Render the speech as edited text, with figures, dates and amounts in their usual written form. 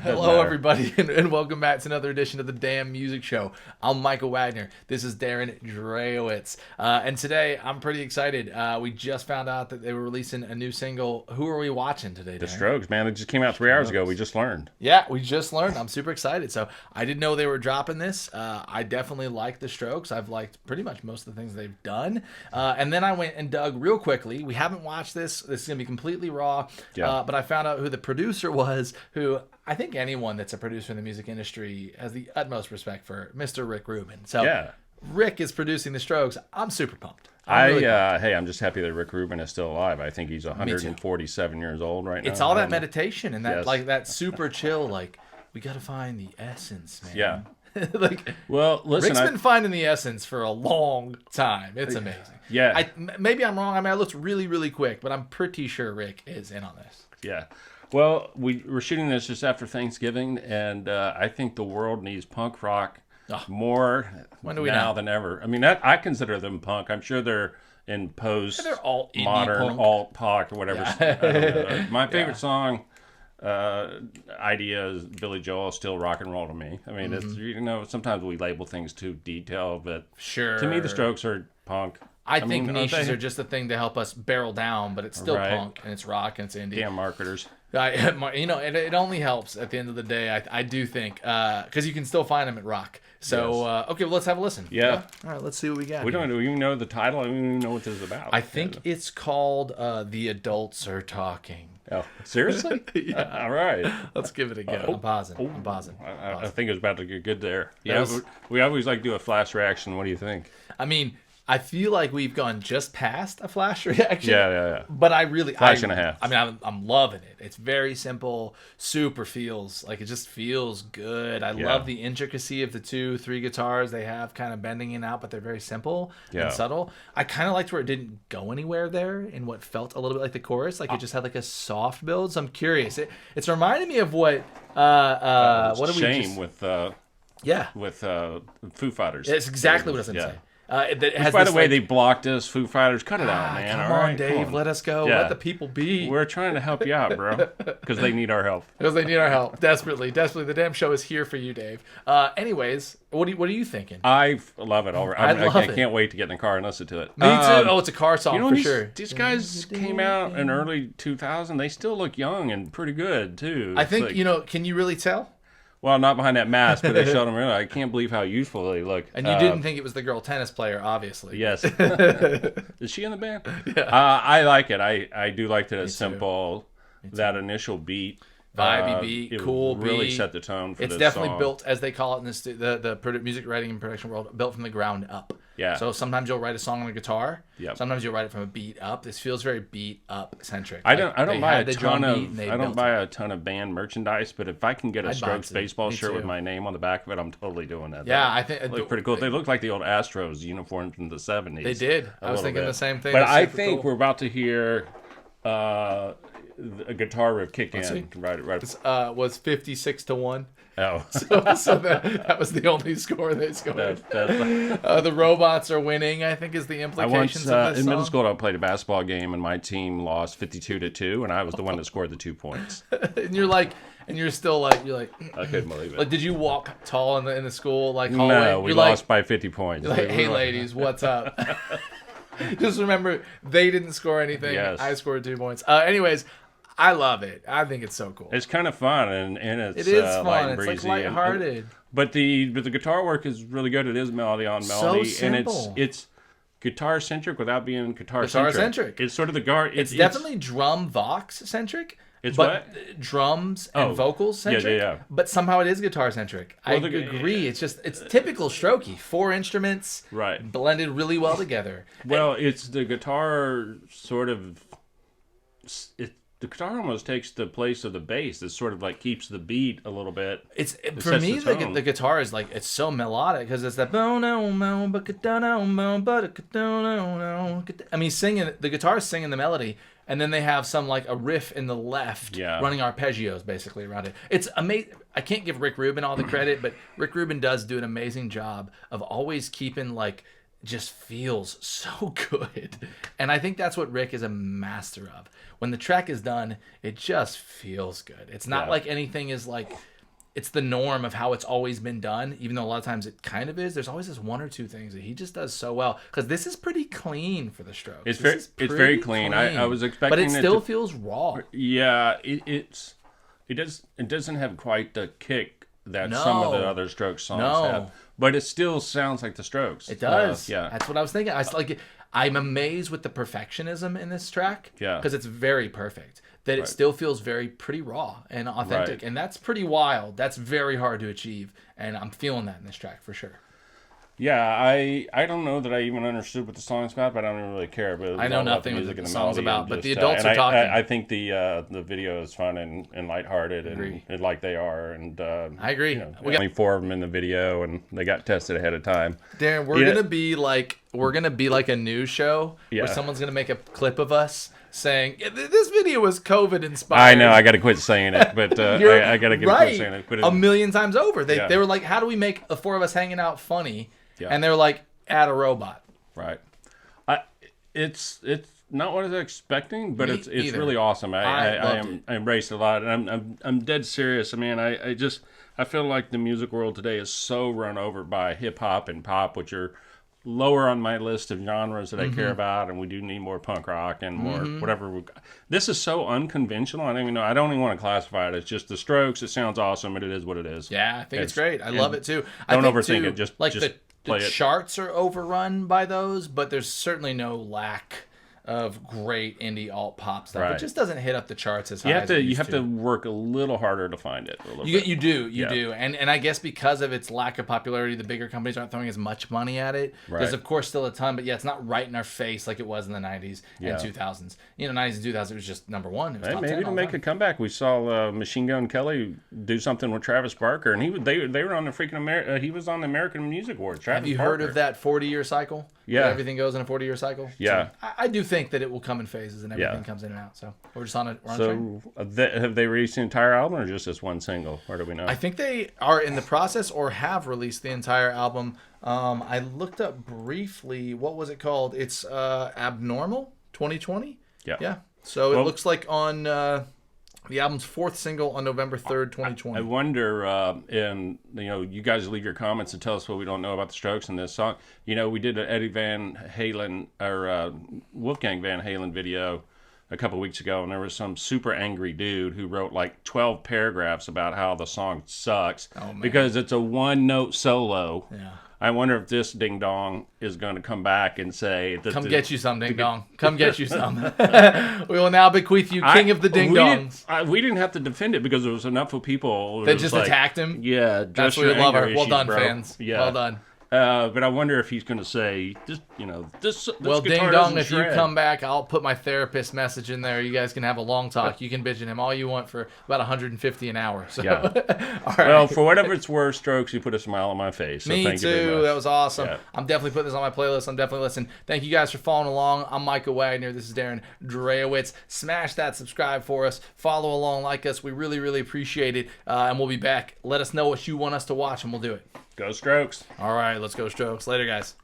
Hello, everybody, and welcome back to another edition of the Damn Music Show. I'm Michael Wagner. This is Darren Dreyowitz. And today, I'm pretty excited. We just found out that they were releasing a new single. Who are we watching today, Darren? The Strokes, man. It just came out 3 hours ago. We just learned. Yeah, we just learned. I'm super excited. So I didn't know they were dropping this. I definitely like the Strokes. I've liked pretty much most of the things they've done. And then I went and dug real quickly. We haven't watched this. This is going to be completely raw. Yeah. But I found out who the producer was, who I think anyone that's a producer in the music industry has the utmost respect for, Mr. Rick Rubin. So Yeah. Rick is producing the Strokes. I'm super pumped. I'm really pumped. Hey, I'm just happy that Rick Rubin is still alive. I think he's 147 years old right now. It's all that meditation and that Yes. like that super chill, like we got to find the essence, man. Yeah. Like Well, listen, Rick's been finding the essence for a long time. It's amazing. Yeah. Maybe I'm wrong. I mean, I looked really, really quick, but I'm pretty sure Rick is in on this. yeah. Well, we're shooting this just after Thanksgiving, and I think the world needs punk rock more When do we now know? than ever. I mean, I consider them punk. I'm sure they're in They're all indie modern punk. alt punk or whatever. Yeah. I don't know. My favorite Yeah. song idea is Billy Joel, Still Rock and Roll to me. I mean, Mm-hmm. it's sometimes we label things too detailed, but Sure. to me the Strokes are punk. I think mean, aren't niches they? are just a thing to help us barrel down, but it's still Right. punk and it's rock and it's indie. Damn marketers. It only helps at the end of the day. I do think because you can still find them at rock. So okay, well, let's have a listen. Yeah. All right, let's see what we got. We here. don't even know the title. I don't even know what this is about. I think it's called "The Adults Are Talking." Oh, seriously? Yeah. All right. Let's give it a go. I'm pausing. I'm pausing. I think it was about to get good there. That Yeah, was- we always like to do a flash reaction. What do you think? I mean, I feel like we've gone just past a flash reaction. Yeah. But I really Flash and a half. I mean, I'm loving it. It's very simple. Super feels like it just feels good. I Yeah. love the intricacy of the 2-3 guitars they have, kind of bending in and out, but they're very simple Yeah. and subtle. I kind of liked where it didn't go anywhere there, in what felt a little bit like the chorus. Like it just had like a soft build. So I'm curious. It's reminding me of what what do we Shame just, yeah. with Foo Fighters. It's exactly what I was going to Yeah. say. It has By the this, way, like, they blocked us. Foo Fighters, cut it out, man. come all on, right? Dave. Come on. Let us go. Yeah. Let the people be. We're trying to help you out, bro, because they need our help. Because they need our help desperately. The damn show is here for you, Dave. Anyways, what are you thinking? I love it. I love it. Can't wait to get in the car and listen to it. Me too. Oh, it's a car song You know, for these, sure. these guys came out in early 2000. They still look young and pretty good too. I It's think like- Can you really tell? Well, not behind that mask, but they showed them. I can't believe how youthful they look. And you didn't think it was the girl tennis player, obviously. Yes. Is she in the band? Yeah. I like it. I do like that it's too. simple. That initial beat. Vibey beat, it cool really beat. set the tone for It's this definitely song. built, as they call it in the music writing and production world, built from the ground up. Yeah. So sometimes you'll write a song on a guitar. Yep. Sometimes you'll write it from a beat up. This feels very beat up centric. I don't buy a ton I a ton of band merchandise, but if I can get a I'd buy Strokes some. baseball Me shirt with too. my name on the back of it, I'm totally doing that. Yeah, They I think look pretty cool. They look like the old Astros uniforms from the 70s. They did. I was little thinking bit. the same thing. But That's I super think cool. we're about to hear a guitar riff kick see. in. Right. Was 56-1. Oh. So that was the only score they scored. That's The robots are winning, I think, is the I implications once of this in middle song. school I played a basketball game and my team lost 52-2 and I was the one that scored the 2 points. And you're still like, I couldn't believe it. like, did you walk tall in the school like hallway? No, we You're lost by 50 points. You're like, hey ladies, what's up? Just remember, they didn't score anything. Yes. I scored 2 points. Anyways, I love it. I think it's so cool. It's kind of fun and it's It is light fun. and It's like breezy lighthearted. But the guitar work is really good. It is melody on melody, and simple. it's guitar centric without being guitar Guitar-centric. It's sort of the guard. It's definitely drum vox centric. It's but what? Drums and Oh, vocals centric. yeah. But somehow it is guitar centric. I Well, agree. It's typical Strokey. 4 instruments, Right. blended really well together. Well, it's the guitar sort of. The guitar almost takes the place of the bass. It sort of like keeps the beat a little bit. For sets me, the tone. the guitar is like, it's so melodic because it's that. I mean, singing the guitar is singing the melody, and then they have some like a riff in the left, Yeah. running arpeggios basically around it. It's amazing. I can't give Rick Rubin all the credit, but Rick Rubin does do an amazing job of always keeping like just feels so good. And I think that's what Rick is a master of. When the track is done, it just feels good. It's not Yeah. like anything is like it's the norm of how it's always been done, even though a lot of times it kind of is. There's always this one or two things that he just does so well, because this is pretty clean for the Strokes. It's very clean. I was expecting, but it still feels raw. Yeah, it doesn't have quite the kick that some of the other Strokes songs have, but it still sounds like the Strokes. It does. Yeah, that's what I was thinking. I'm amazed with the perfectionism in this track. Yeah, because it's very perfect. That it still feels pretty raw and authentic, and that's pretty wild. That's very hard to achieve, and I'm feeling that in this track for sure. Yeah, I don't know that I even understood what the song's about, but I don't even really care. But I know nothing what the song's about, but the adults are talking. I think the video is fun and lighthearted, and like they are. And I agree. You know, we got only 4 of them in the video, and they got tested ahead of time. Darren, we're gonna be like a news show where someone's gonna make a clip of us saying this video was COVID inspired. I know, I got to quit saying it, but I got to quit saying it. A million times over. They were like, how do we make the 4 of us hanging out funny? Yeah. And they were like, add a robot. Right. It's not what I was expecting, but it's really awesome. I embraced it a lot, and I'm dead serious. I mean, I feel like the music world today is so run over by hip hop and pop, which are lower on my list of genres that I care about, and we do need more punk rock and more whatever. This is so unconventional. I don't even know. I don't even want to classify it. It's just the Strokes. It sounds awesome, and it is what it is. Yeah, I think it's great. I love it too. Don't overthink it. Just the charts are overrun by those, but there's certainly no lack of great indie alt pop stuff. It just doesn't hit up the charts as high as it used to. You have to work a little harder to find it. You do. And I guess because of its lack of popularity, the bigger companies aren't throwing as much money at it. Right. There's of course still a ton, but it's not right in our face like it was in the 90s and 2000s. 90s and 2000s it was just number one. It was maybe to make a comeback. We saw Machine Gun Kelly do something with Travis Barker, and they were on the freaking he was on the American Music Awards. Have you heard of that 40-year cycle? Yeah. Everything goes in a 40-year cycle? Yeah. So I do think that it will come in phases and everything comes in and out. So we're just on a train. Have they released the entire album or just this one single? Or do we know? I think they are in the process or have released the entire album. I looked up briefly. What was it called? It's Abnormal 2020? Yeah. So it looks like on... the album's 4th single on November 3rd, 2020. I wonder, and you guys leave your comments and tell us what we don't know about the Strokes in this song. We did an Eddie Van Halen or Wolfgang Van Halen video a couple weeks ago, and there was some super angry dude who wrote like 12 paragraphs about how the song sucks because it's a one-note solo. Yeah. I wonder if this ding dong is going to come back and say, "Come get you some ding dong. Come get you some." We will now bequeath you king of the ding dongs. We didn't have to defend it because there was enough of people that just attacked him. Yeah, that's what we love. Well done, fans. Yeah. Well done. But I wonder if he's going to say, this well, ding dong, if you come back, I'll put my therapist message in there. You guys can have a long talk. You can bitch at him all you want for about $150 an hour. So. Yeah. All right. Well, for whatever it's worth, Strokes, you put a smile on my face. So Me thank too. You very much. That was awesome. Yeah. I'm definitely putting this on my playlist. I'm definitely listening. Thank you guys for following along. I'm Michael Wagner. This is Darren Dreyowitz. Smash that subscribe for us. Follow along, like us. We really, really appreciate it. And we'll be back. Let us know what you want us to watch, and we'll do it. Go Strokes. All right, let's go Strokes. Later, guys.